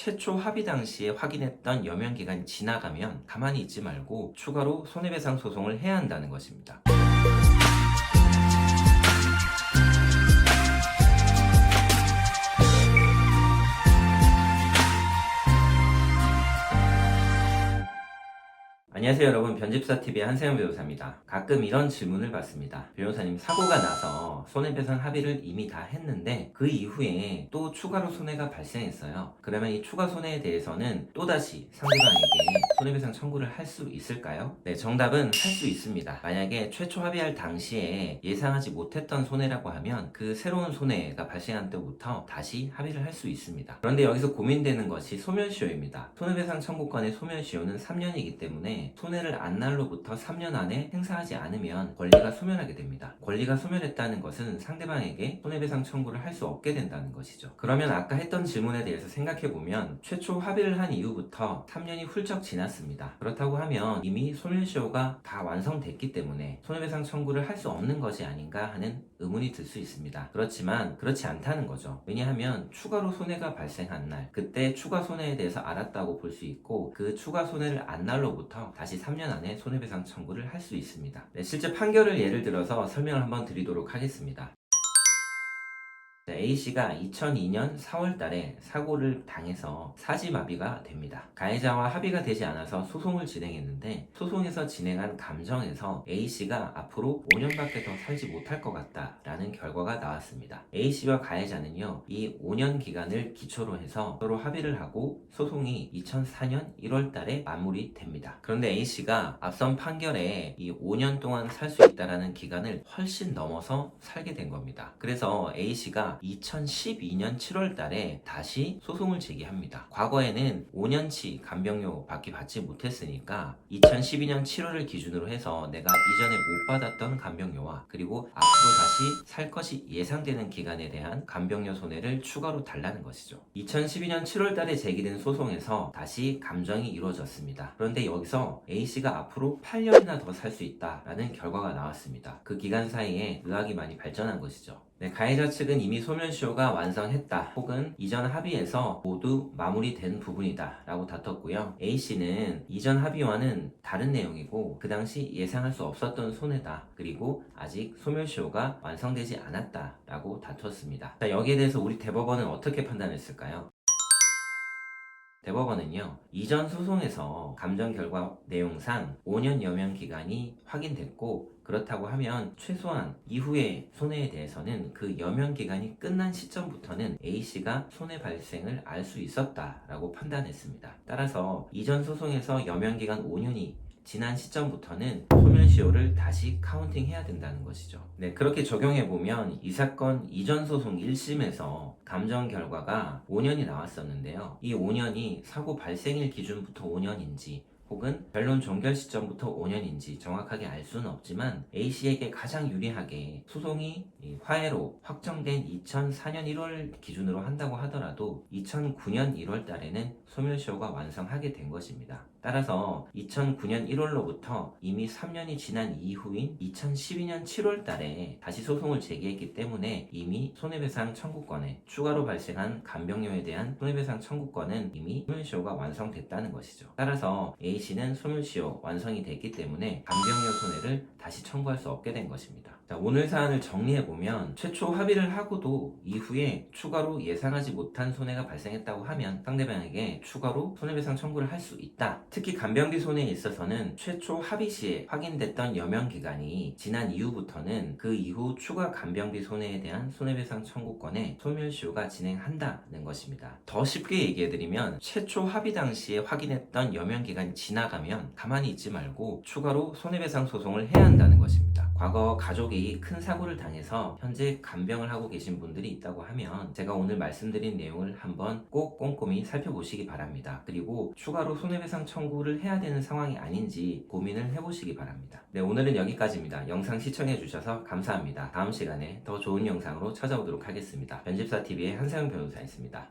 최초 합의 당시에 확인했던 여명 기간이 지나가면 가만히 있지 말고 추가로 손해배상 소송을 해야 한다는 것입니다. 안녕하세요 여러분, 변집사TV의 한세영 변호사입니다. 가끔 이런 질문을 받습니다. 변호사님, 사고가 나서 손해배상 합의를 이미 다 했는데 그 이후에 또 추가로 손해가 발생했어요. 그러면 이 추가 손해에 대해서는 또다시 상대방에게 손해배상 청구를 할 수 있을까요? 네, 정답은 할 수 있습니다. 만약에 최초 합의할 당시에 예상하지 못했던 손해라고 하면 그 새로운 손해가 발생한 때부터 다시 합의를 할 수 있습니다. 그런데 여기서 고민되는 것이 소멸시효입니다. 손해배상 청구권의 소멸시효는 3년이기 때문에 손해를 안 날로부터 3년 안에 행사하지 않으면 권리가 소멸하게 됩니다. 권리가 소멸했다는 것은 상대방에게 손해배상 청구를 할 수 없게 된다는 것이죠. 그러면 아까 했던 질문에 대해서 생각해보면 최초 합의를 한 이후부터 3년이 훌쩍 지났습니다. 그렇다고 하면 이미 소멸시효가 다 완성됐기 때문에 손해배상 청구를 할 수 없는 것이 아닌가 하는 의문이 들 수 있습니다. 그렇지만 그렇지 않다는 거죠. 왜냐하면 추가로 손해가 발생한 날, 그때 추가 손해에 대해서 알았다고 볼 수 있고 그 추가 손해를 안 날로부터 다시 3년 안에 손해배상 청구를 할 수 있습니다. 네, 실제 판결을 예를 들어서 설명을 한번 드리도록 하겠습니다. A씨가 2002년 4월 달에 사고를 당해서 사지마비가 됩니다. 가해자와 합의가 되지 않아서 소송을 진행했는데 소송에서 진행한 감정에서 A씨가 앞으로 5년밖에 더 살지 못할 것 같다라는 결과가 나왔습니다. A씨와 가해자는요, 이 5년 기간을 기초로 해서 서로 합의를 하고 소송이 2004년 1월 달에 마무리됩니다. 그런데 A씨가 앞선 판결에 이 5년 동안 살 수 있다라는 기간을 훨씬 넘어서 살게 된 겁니다. 그래서 A씨가 2012년 7월 달에 다시 소송을 제기합니다. 과거에는 5년치 간병료 받지 못했으니까 2012년 7월을 기준으로 해서 내가 이전에 못 받았던 간병료와 그리고 앞으로 다시 살 것이 예상되는 기간에 대한 간병료 손해를 추가로 달라는 것이죠. 2012년 7월 달에 제기된 소송에서 다시 감정이 이루어졌습니다. 그런데 여기서 A씨가 앞으로 8년이나 더 살 수 있다라는 결과가 나왔습니다. 그 기간 사이에 의학이 많이 발전한 것이죠. 네, 가해자 측은 이미 소멸시효가 완성했다 혹은 이전 합의에서 모두 마무리된 부분이다 라고 다퉜고요. A씨는 이전 합의와는 다른 내용이고 그 당시 예상할 수 없었던 손해다, 그리고 아직 소멸시효가 완성되지 않았다 라고 다투었습니다. 자, 여기에 대해서 우리 대법원은 어떻게 판단했을까요? 대법원은요, 이전 소송에서 감정 결과 내용상 5년 여명 기간이 확인됐고 그렇다고 하면 최소한 이후의 손해에 대해서는 그 여명 기간이 끝난 시점부터는 A씨가 손해 발생을 알 수 있었다라고 판단했습니다. 따라서 이전 소송에서 여명 기간 5년이 지난 시점부터는 소멸시효를 다시 카운팅해야 된다는 것이죠. 네, 그렇게 적용해보면 이 사건 이전 소송 1심에서 감정 결과가 5년이 나왔었는데요. 이 5년이 사고 발생일 기준부터 5년인지 혹은 변론 종결 시점부터 5년인지 정확하게 알 수는 없지만 A씨에게 가장 유리하게 소송이 화해로 확정된 2004년 1월 기준으로 한다고 하더라도 2009년 1월 달에는 소멸시효가 완성하게 된 것입니다. 따라서 2009년 1월로부터 이미 3년이 지난 이후인 2012년 7월 달에 다시 소송을 제기했기 때문에 이미 손해배상 청구권에 추가로 발생한 간병료에 대한 손해배상 청구권은 이미 소멸시효가 완성됐다는 것이죠. 따라서 A씨는 소멸시효 완성이 됐기 때문에 간병료 손해를 다시 청구할 수 없게 된 것입니다. 자, 오늘 사안을 정리해보면 최초 합의를 하고도 이후에 추가로 예상하지 못한 손해가 발생했다고 하면 상대방에게 추가로 손해배상 청구를 할 수 있다. 특히 간병비 손해에 있어서는 최초 합의 시에 확인됐던 여명 기간이 지난 이후부터는 그 이후 추가 간병비 손해에 대한 손해배상 청구권에 소멸시효가 진행한다는 것입니다. 더 쉽게 얘기해드리면 최초 합의 당시에 확인했던 여명 기간이 지나가면 가만히 있지 말고 추가로 손해배상 소송을 해야 한다는 것입니다. 과거 가족이 큰 사고를 당해서 현재 간병을 하고 계신 분들이 있다고 하면 제가 오늘 말씀드린 내용을 한번 꼭 꼼꼼히 살펴보시기 바랍니다. 그리고 추가로 손해배상 청구를 해야 되는 상황이 아닌지 고민을 해보시기 바랍니다. 네, 오늘은 여기까지입니다. 영상 시청해주셔서 감사합니다. 다음 시간에 더 좋은 영상으로 찾아오도록 하겠습니다. 변집사TV의 한세영 변호사였습니다.